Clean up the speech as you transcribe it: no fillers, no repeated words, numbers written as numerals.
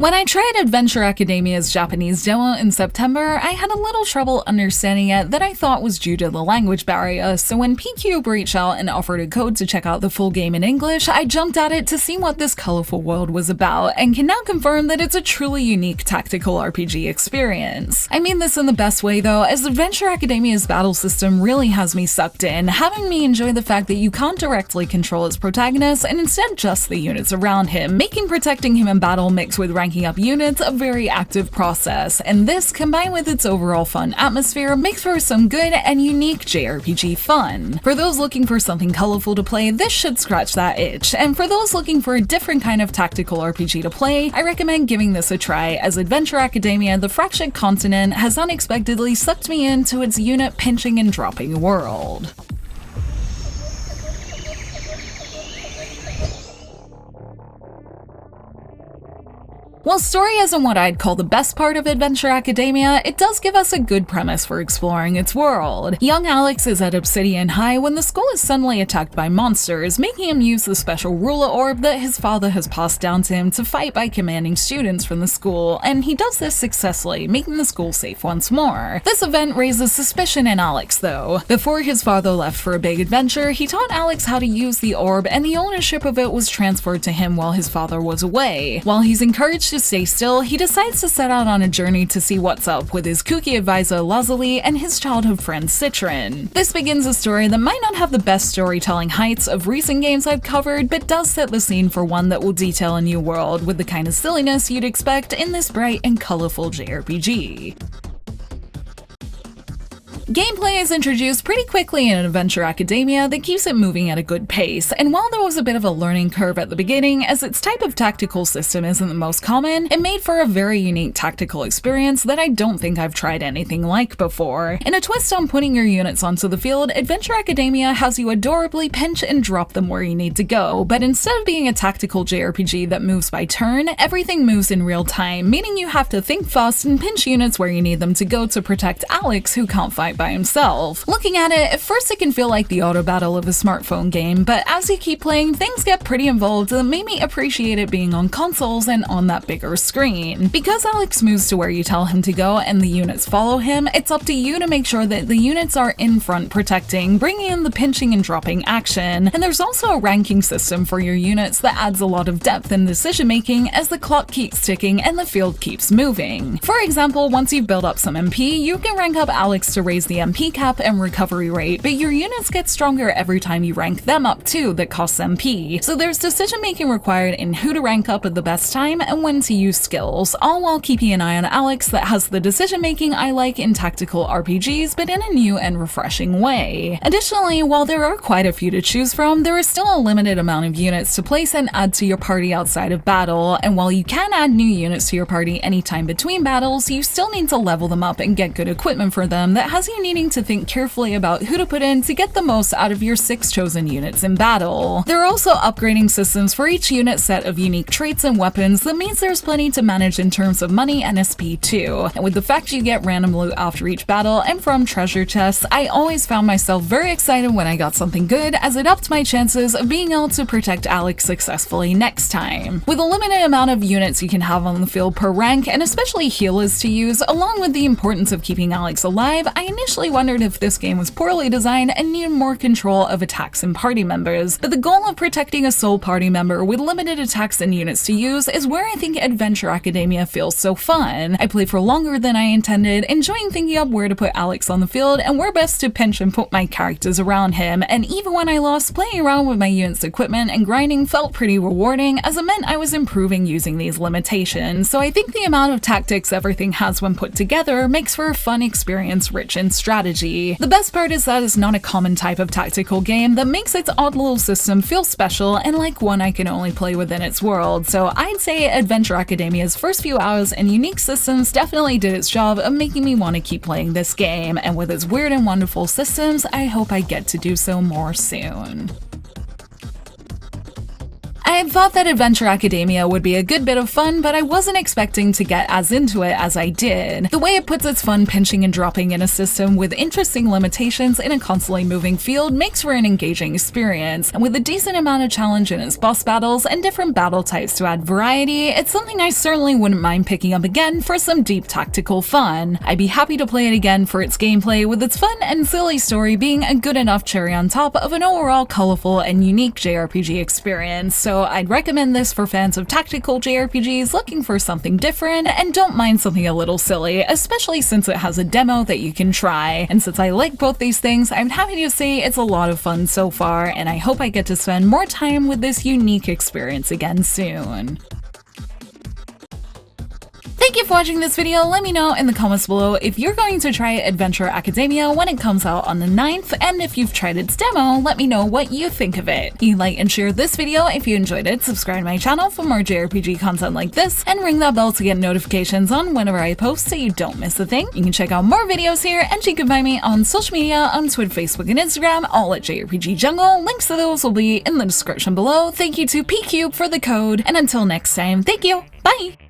When I tried Adventure Academia's Japanese demo in September, I had a little trouble understanding it that I thought was due to the language barrier, so when P-Cube reached out and offered a code to check out the full game in English, I jumped at it to see what this colorful world was about, and can now confirm that it's a truly unique tactical RPG experience. I mean this in the best way though, as Adventure Academia's battle system really has me sucked in, having me enjoy the fact that you can't directly control its protagonist and instead just the units around him, making protecting him in battle mixed with ranking up units a very active process, and this, combined with its overall fun atmosphere, makes for some good and unique JRPG fun. For those looking for something colorful to play, this should scratch that itch, and for those looking for a different kind of tactical RPG to play, I recommend giving this a try, as Adventure Academia: The Fractured Continent has unexpectedly sucked me into its unit pinching and dropping world. While story isn't what I'd call the best part of Adventure Academia, it does give us a good premise for exploring its world. Young Alex is at Obsidian High when the school is suddenly attacked by monsters, making him use the special ruler orb that his father has passed down to him to fight by commanding students from the school, and he does this successfully, making the school safe once more. This event raises suspicion in Alex though. Before his father left for a big adventure, he taught Alex how to use the orb, and the ownership of it was transferred to him while his father was away. While he's encouraged to stay still, he decides to set out on a journey to see what's up with his kooky advisor Lazuli and his childhood friend Citron. This begins a story that might not have the best storytelling heights of recent games I've covered, but does set the scene for one that will detail a new world with the kind of silliness you'd expect in this bright and colorful JRPG. Gameplay is introduced pretty quickly in Adventure Academia that keeps it moving at a good pace, and while there was a bit of a learning curve at the beginning, as its type of tactical system isn't the most common, it made for a very unique tactical experience that I don't think I've tried anything like before. In a twist on putting your units onto the field, Adventure Academia has you adorably pinch and drop them where you need to go, but instead of being a tactical JRPG that moves by turn, everything moves in real time, meaning you have to think fast and pinch units where you need them to go to protect Alex, who can't fight by himself. Looking at it, at first it can feel like the auto battle of a smartphone game, but as you keep playing, things get pretty involved that made me appreciate it being on consoles and on that bigger screen. Because Alex moves to where you tell him to go and the units follow him, it's up to you to make sure that the units are in front protecting, bringing in the pinching and dropping action. And there's also a ranking system for your units that adds a lot of depth in decision making as the clock keeps ticking and the field keeps moving. For example, once you've built up some MP, you can rank up Alex to raise the MP cap and recovery rate, but your units get stronger every time you rank them up too that costs MP. So there's decision making required in who to rank up at the best time and when to use skills, all while keeping an eye on Alex that has the decision making I like in tactical RPGs, but in a new and refreshing way. Additionally, while there are quite a few to choose from, there is still a limited amount of units to place and add to your party outside of battle, and while you can add new units to your party anytime between battles, you still need to level them up and get good equipment for them that has you needing to think carefully about who to put in to get the most out of your 6 chosen units in battle. There are also upgrading systems for each unit set of unique traits and weapons that means there's plenty to manage in terms of money and SP too. And with the fact you get random loot after each battle and from treasure chests, I always found myself very excited when I got something good, as it upped my chances of being able to protect Alex successfully next time. With a limited amount of units you can have on the field per rank, and especially healers to use, along with the importance of keeping Alex alive, I initially wondered if this game was poorly designed and needed more control of attacks and party members, but the goal of protecting a sole party member with limited attacks and units to use is where I think Adventure Academia feels so fun. I played for longer than I intended, enjoying thinking up where to put Alex on the field and where best to pinch and put my characters around him, and even when I lost, playing around with my unit's equipment and grinding felt pretty rewarding, as it meant I was improving using these limitations. So I think the amount of tactics everything has when put together makes for a fun experience rich in strategy. The best part is that it's not a common type of tactical game that makes its odd little system feel special and like one I can only play within its world, so I'd say Adventure Academia's first few hours and unique systems definitely did its job of making me want to keep playing this game, and with its weird and wonderful systems, I hope I get to do so more soon. I I had thought that Adventure Academia would be a good bit of fun, but I wasn't expecting to get as into it as I did. The way it puts its fun pinching and dropping in a system with interesting limitations in a constantly moving field makes for an engaging experience, and with a decent amount of challenge in its boss battles and different battle types to add variety, it's something I certainly wouldn't mind picking up again for some deep tactical fun. I'd be happy to play it again for its gameplay, with its fun and silly story being a good enough cherry on top of an overall colorful and unique JRPG experience, so I'd recommend this for fans of tactical JRPGs looking for something different and don't mind something a little silly, especially since it has a demo that you can try. And since I like both these things, I'm happy to say it's a lot of fun so far, and I hope I get to spend more time with this unique experience again soon. Thank you for watching this video. Let me know in the comments below if you're going to try Adventure Academia when it comes out on the 9th, and if you've tried its demo, let me know what you think of it. You can like and share this video if you enjoyed it, subscribe to my channel for more JRPG content like this, and ring that bell to get notifications on whenever I post so you don't miss a thing. You can check out more videos here, and you can find me on social media on Twitter, Facebook, and Instagram, all at JRPG Jungle. Links to those will be in the description below. Thank you to PCube for the code, and until next time, thank you, bye!